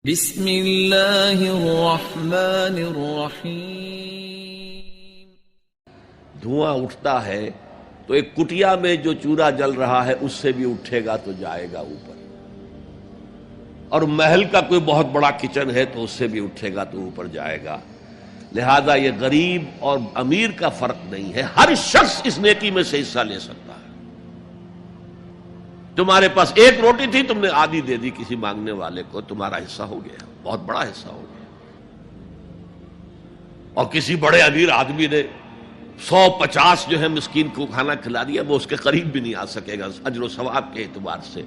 بسم اللہ الرحمن الرحیم۔ دھواں اٹھتا ہے تو ایک کٹیا میں جو چولہا جل رہا ہے اس سے بھی اٹھے گا تو جائے گا اوپر، اور محل کا کوئی بہت بڑا کچن ہے تو اس سے بھی اٹھے گا تو اوپر جائے گا۔ لہذا یہ غریب اور امیر کا فرق نہیں ہے، ہر شخص اس نیکی میں سے حصہ لے سکتا ہے۔ تمہارے پاس ایک روٹی تھی، تم نے آدھی دے دی کسی مانگنے والے کو، تمہارا حصہ ہو گیا، بہت بڑا حصہ ہو گیا۔ اور کسی بڑے امیر آدمی نے 150 جو ہے مسکین کو کھانا کھلا دیا، وہ اس کے قریب بھی نہیں آ سکے گا اجر و ثواب کے اعتبار سے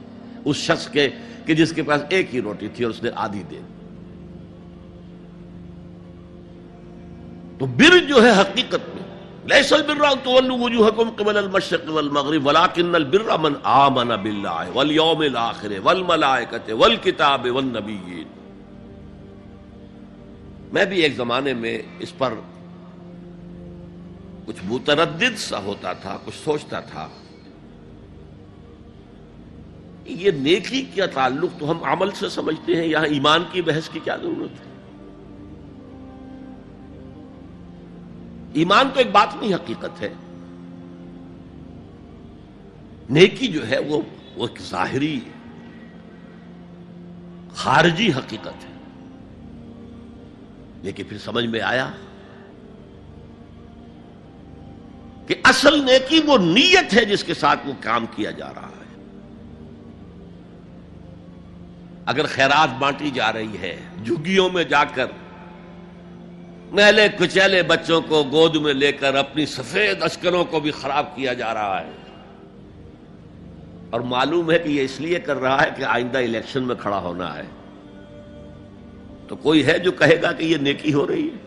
اس شخص کے کہ جس کے پاس ایک ہی روٹی تھی اور اس نے آدھی دے دی۔ تو بر جو ہے حقیقت میں لیس البر ان تولوا وجوهکم قبل المشرق والمغرب ولكن البر من آمن بالله واليوم الآخر والملائکۃ والکتاب والنبیین۔ میں بھی ایک زمانے میں اس پر کچھ متردد سا ہوتا تھا، کچھ سوچتا تھا، یہ نیکی کا تعلق تو ہم عمل سے سمجھتے ہیں، یہاں ایمان کی بحث کی کیا ضرورت ہے؟ ایمان تو ایک باطنی حقیقت ہے، نیکی جو ہے وہ ایک ظاہری خارجی حقیقت ہے۔ لیکن پھر سمجھ میں آیا کہ اصل نیکی وہ نیت ہے جس کے ساتھ وہ کام کیا جا رہا ہے۔ اگر خیرات بانٹی جا رہی ہے، جھگیوں میں جا کر میلے کچیلے بچوں کو گود میں لے کر اپنی سفید اشکروں کو بھی خراب کیا جا رہا ہے، اور معلوم ہے کہ یہ اس لیے کر رہا ہے کہ آئندہ الیکشن میں کھڑا ہونا ہے، تو کوئی ہے جو کہے گا کہ یہ نیکی ہو رہی ہے؟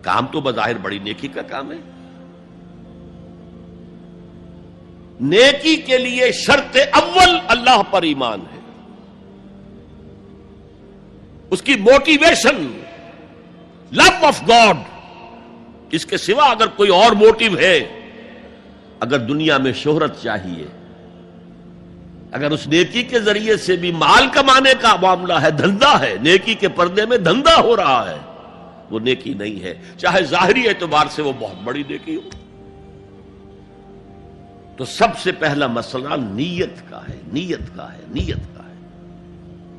کام تو بظاہر بڑی نیکی کا کام ہے۔ نیکی کے لیے شرط اول اللہ پر ایمان ہے، اس کی موٹیویشن لو آف گاڈ۔ اس کے سوا اگر کوئی اور موٹیو ہے، اگر دنیا میں شہرت چاہیے، اگر اس نیکی کے ذریعے سے بھی مال کمانے کا معاملہ ہے، دھندا ہے، نیکی کے پردے میں دھندا ہو رہا ہے، وہ نیکی نہیں ہے، چاہے ظاہری اعتبار سے وہ بہت بڑی نیکی ہو۔ تو سب سے پہلا مسئلہ نیت کا ہے، نیت کا ہے، نیت کا ہے۔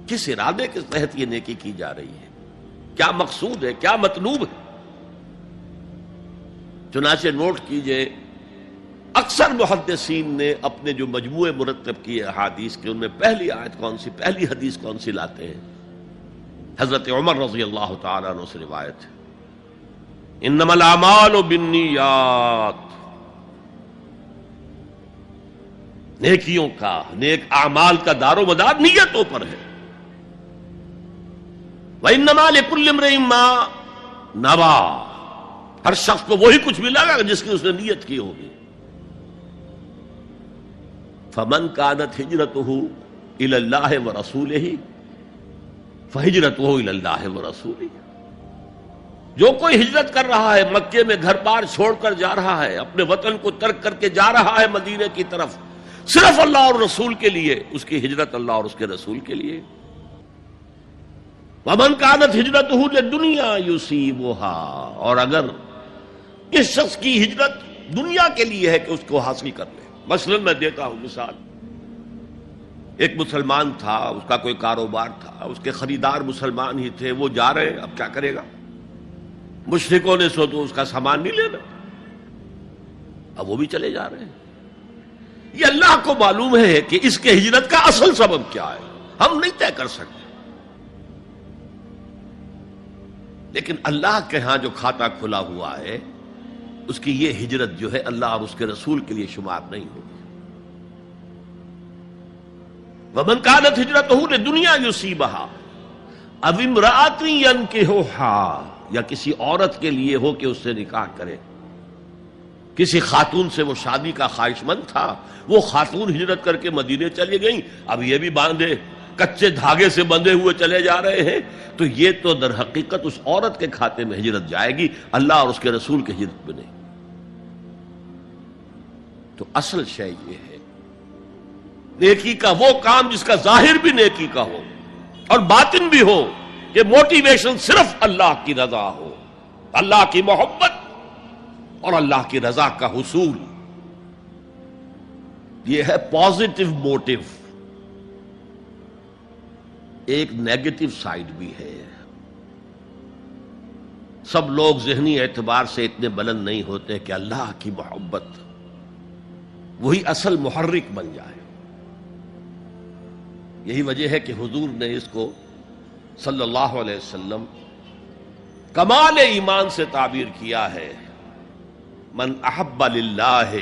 کس ارادے کے تحت یہ نیکی کی جا رہی ہے، کیا مقصود ہے، کیا مطلوب ہے؟ چنانچہ نوٹ کیجئے، اکثر محدثین نے اپنے جو مجموعے مرتب کیے احادیث کے، ان میں پہلی آیت کون سی، پہلی حدیث کون سی لاتے ہیں؟ حضرت عمر رضی اللہ تعالیٰ عنہ سے روایت ہے، انما الاعمال بالنیات، نیکیوں کا، نیک اعمال کا دار و مدار نیتوں پر ہے۔ وَإِنَّمَا لِكُلِّ امْرِئٍ مَّا نَوَىٰ، ہر شخص کو وہی کچھ ملے گا جس کی اس نے نیت کی ہوگی۔ فَمَنْ كَانَتْ هِجْرَتُهُ إِلَى اللَّهِ وَرَسُولِهِ فَهِجْرَتُهُ إِلَى اللَّهِ وَرَسُولِهِ۔ جو کوئی ہجرت کر رہا ہے، مکے میں گھر بار چھوڑ کر جا رہا ہے، اپنے وطن کو ترک کر کے جا رہا ہے مدینے کی طرف، صرف اللہ اور رسول کے لیے، اس کی ہجرت اللہ اور اس کے رسول کے لیے۔ وَمَنْ كَانَتْ هِجْرَتُهُ لِلدُّنْيَا يُصِيبُهَا، اور اگر اس شخص کی ہجرت دنیا کے لیے ہے کہ اس کو حاصل کر لے۔ مثلا میں دیتا ہوں مثال، ایک مسلمان تھا، اس کا کوئی کاروبار تھا، اس کے خریدار مسلمان ہی تھے، وہ جا رہے، اب کیا کرے گا؟ مشرکوں نے سو تو اس کا سامان نہیں لینا، اب وہ بھی چلے جا رہے ہیں۔ یہ اللہ کو معلوم ہے کہ اس کے ہجرت کا اصل سبب کیا ہے، ہم نہیں طے کر سکتے، لیکن اللہ کے ہاں جو کھاتا کھلا ہوا ہے، اس کی یہ ہجرت جو ہے اللہ اور اس کے رسول کے لیے شمار نہیں ہوگی۔ وَمَنْ كَانَتْ هِجْرَتُهُ لِلدُّنْيَا يُصِيبُهَا أَوِ امْرَأَةٍ يَنكِحُهَا، یا کسی عورت کے لیے ہو کہ اس سے نکاح کرے، کسی خاتون سے وہ شادی کا خواہش مند تھا، وہ خاتون ہجرت کر کے مدینے چلی گئیں، اب یہ بھی باندھے کچے دھاگے سے بندھے ہوئے چلے جا رہے ہیں، تو یہ تو در حقیقت اس عورت کے کھاتے میں ہجرت جائے گی، اللہ اور اس کے رسول کی ہجرت میں نہیں۔ تو اصل شے یہ ہے نیکی کا وہ کام جس کا ظاہر بھی نیکی کا ہو اور باطن بھی ہو، کہ موٹیویشن صرف اللہ کی رضا ہو، اللہ کی محبت اور اللہ کی رضا کا حصول. یہ ہے پازیٹو موٹیو. ایک نیگیٹو سائیڈ بھی ہے. سب لوگ ذہنی اعتبار سے اتنے بلند نہیں ہوتے کہ اللہ کی محبت وہی اصل محرک بن جائے. یہی وجہ ہے کہ حضور نے اس کو صلی اللہ علیہ وسلم کمال ایمان سے تعبیر کیا ہے. من احب للہ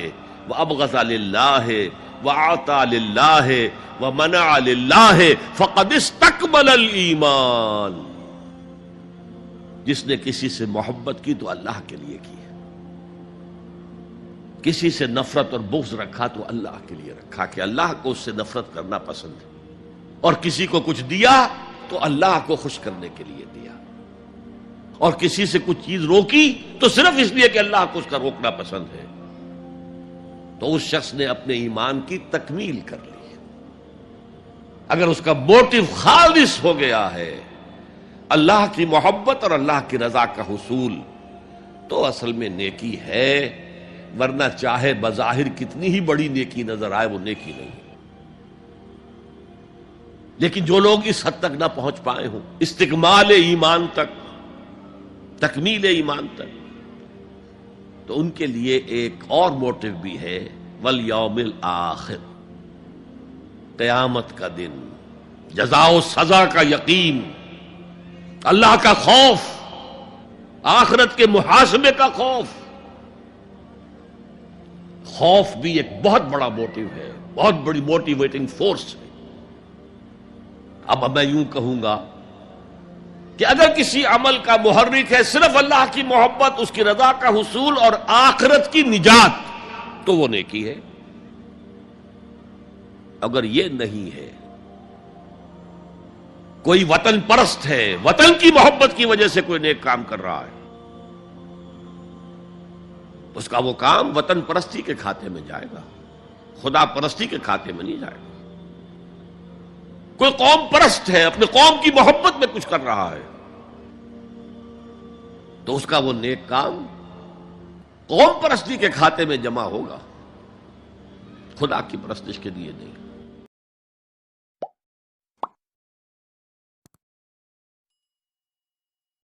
وابغض للہ وعطا للہ ومنع للہ فقد استکمل الایمان. جس نے کسی سے محبت کی تو اللہ کے لیے کی ہے، کسی سے نفرت اور بغض رکھا تو اللہ کے لیے رکھا، کہ اللہ کو اس سے نفرت کرنا پسند ہے. اور کسی کو کچھ دیا تو اللہ کو خوش کرنے کے لیے دیا، اور کسی سے کچھ چیز روکی تو صرف اس لیے کہ اللہ کو اس کا روکنا پسند ہے. تو اس شخص نے اپنے ایمان کی تکمیل کر لی. اگر اس کا موٹیو خالص ہو گیا ہے اللہ کی محبت اور اللہ کی رضا کا حصول، تو اصل میں نیکی ہے. ورنہ چاہے بظاہر کتنی ہی بڑی نیکی نظر آئے، وہ نیکی نہیں. لیکن جو لوگ اس حد تک نہ پہنچ پائے ہوں، استکمال ایمان تک، تکمیل ایمان تک، تو ان کے لیے ایک اور موٹیو بھی ہے، والیوم الآخر، قیامت کا دن، جزا و سزا کا یقین، اللہ کا خوف، آخرت کے محاسبے کا خوف. خوف بھی ایک بہت بڑا موٹیو ہے، بہت بڑی موٹیویٹنگ فورس ہے. اب میں یوں کہوں گا کہ اگر کسی عمل کا محرک ہے صرف اللہ کی محبت، اس کی رضا کا حصول اور آخرت کی نجات، تو وہ نیکی ہے. اگر یہ نہیں ہے، کوئی وطن پرست ہے، وطن کی محبت کی وجہ سے کوئی نیک کام کر رہا ہے، اس کا وہ کام وطن پرستی کے کھاتے میں جائے گا، خدا پرستی کے کھاتے میں نہیں جائے گا. کوئی قوم پرست ہے، اپنے قوم کی محبت میں کچھ کر رہا ہے، تو اس کا وہ نیک کام قوم پرستی کے کھاتے میں جمع ہوگا، خدا کی پرستش کے لیے نہیں.